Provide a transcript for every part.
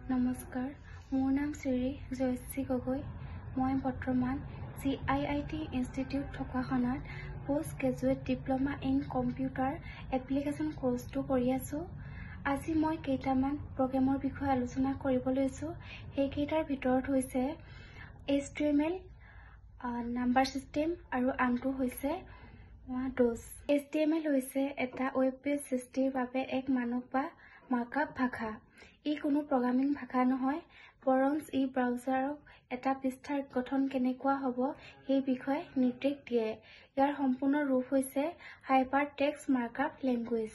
নমস্কাৰ, মোৰ নাম শ্ৰী জয়শ্ৰী গগৈ। মই বৰ্তমান CIIT ইনষ্টিটিউট থকাখনত post graduate diploma in computer application কোৰ্চটো কৰি আছোঁ। আজি মই কেইটামান প্ৰগ্ৰেমৰ বিষয়ে আলোচনা কৰিব লৈছোঁ। সেইকেইটাৰ ভিতৰত হৈছে HTML, নাম্বাৰ ছিষ্টেম আৰু আনটো হৈছে DOS। HTML হৈছে এটা ৱেব পেজ সৃষ্টিৰ বাবে এক মানক বা মাৰ্কআপ ভাষা। ই কোনো প্ৰগ্ৰামিং ভাষা নহয়, বৰং ই ব্ৰাউজাৰক এটা পৃষ্ঠাৰ গঠন কেনেকুৱা হ'ব সেই বিষয়ে নিৰ্দেশ দিয়ে। ইয়াৰ সম্পূৰ্ণ ৰূপ হৈছে হাইপাৰ টেক্সট মাৰ্কআপ লেংগুৱেজ।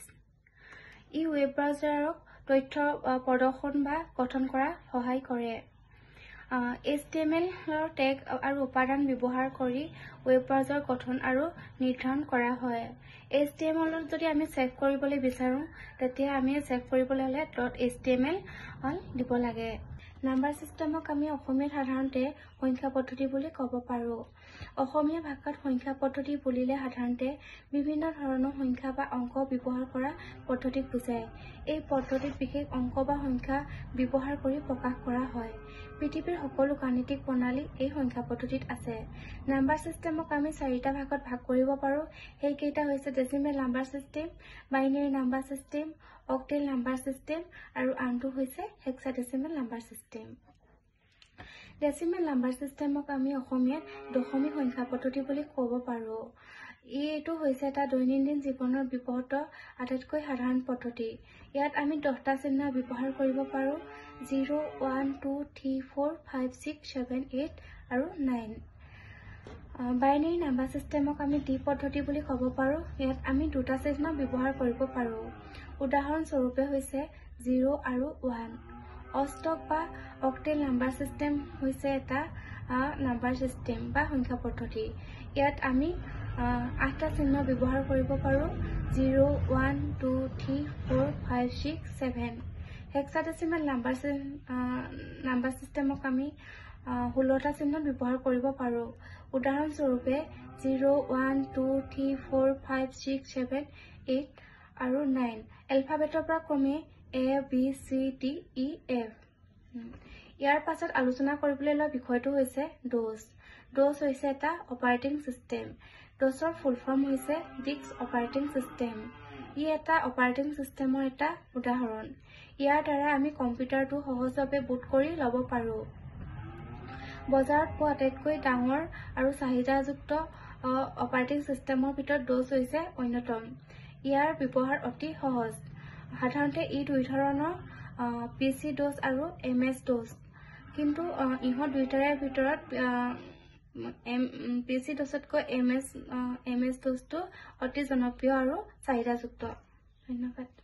ই ৱেব ব্ৰাউজাৰক তথ্য প্ৰদৰ্শন বা গঠন কৰাত সহায় কৰে। HTML টেগ আৰু উপাদান ব্যৱহাৰ কৰি ৱেব ব্ৰাউজাৰ গঠন আৰু নিৰ্ধাৰণ কৰা হয়। HTML যদি আমি চেভ কৰিবলৈ বিচাৰোঁ, তেতিয়া আমি চেভ কৰিবলৈ হ'লে .html দিব লাগে। নাম্বাৰ ছিষ্টেমক আমি অসমীয়াত সাধাৰণতে সংখ্যা পদ্ধতি বুলি ক'ব পাৰোঁ। অসমীয়া ভাষাত সংখ্যা পদ্ধতি বুলিলে সাধাৰণতে বিভিন্ন ধৰণৰ সংখ্যা বা অংক ব্যৱহাৰ কৰা পদ্ধতিক বুজায়। এই পদ্ধতিত বিশেষ অংক বা সংখ্যা ব্যৱহাৰ কৰি প্ৰকাশ কৰা হয়। পৃথিৱীৰ সকলো গাণিতিক প্ৰণালী এই সংখ্যা পদ্ধতিত আছে। নাম্বাৰ ছিষ্টেমক আমি 4টা ভাগত ভাগ কৰিব পাৰোঁ। সেইকেইটা হৈছে decimal number system, binary number system, octal number system আৰু আনটো হৈছে hexadecimal number system. Decimal number ছিষ্টেমক আমি অসমীয়াত দশমিক সংখ্যা পদ্ধতি বুলি ক'ব পাৰোঁ। এইটো হৈছে এটা দৈনন্দিন জীৱনত ব্যৱহৃত আটাইতকৈ সাধাৰণ পদ্ধতি। ইয়াত আমি 10টা চিহ্ন ব্যৱহাৰ কৰিব পাৰোঁ: 0, 1, 2, 3, 4, 5, 6, 7, 8 আৰু 9। বাইনেৰী নাম্বাৰ ছিষ্টেমক আমি D পদ্ধতি বুলি ক'ব পাৰোঁ। ইয়াত আমি 2টা চিহ্ন ব্যৱহাৰ কৰিব পাৰোঁ। উদাহৰণস্বৰূপে হৈছে 0 আৰু 1। অষ্টক বা অক্টেল নাম্বাৰ ছিষ্টেম হৈছে এটা নাম্বাৰ ছিষ্টেম বা সংখ্যা পদ্ধতি। ইয়াত আমি 8টা চিহ্ন ব্যৱহাৰ কৰিব পাৰোঁ: 0, 1, 2, 3, 4, 5, 6, 7। হেক্সাডেচিমেল নাম্বাৰ ছিষ্টেমক আমি 16টা চিহ্ন ব্যৱহাৰ কৰিব পাৰোঁ। উদাহৰণস্বৰূপে 0, 1, 2, 3, 4, 5, 6, 7, 8 আৰু 9। এলফাবেটৰ পৰা ক্ৰমে A, B, C, D, E, F। ইয়াৰ পাছত আলোচনা কৰিবলৈ লোৱা বিষয়টো হৈছে DOS। DOS হৈছে এটা অপাৰেটিং ছিষ্টেম। DOSৰ ফুল ফৰ্ম হৈছে ডিস্ক অপাৰেটিং ছিষ্টেম। ই এটা অপাৰেটিং ছিষ্টেমৰ এটা উদাহৰণ। ইয়াৰ দ্বাৰা আমি কম্পিউটাৰটো সহজভাৱে বুট কৰি ল'ব পাৰোঁ। বজাৰত পোৱা আটাইতকৈ ডাঙৰ আৰু চাহিদাযুক্ত অপাৰেটিং ছিষ্টেমৰ ভিতৰত DOS হৈছে অন্যতম। ইয়াৰ ব্যৱহাৰ অতি সহজ। সাধাৰণতে ই দুই ধৰণৰ, PC DOS আৰু MS DOS। কিন্তু ইহঁত দুয়োটাৰে ভিতৰত PC DOSতকৈ MS DOSটো অতি জনপ্ৰিয় আৰু চাহিদাযুক্ত। ধন্যবাদ।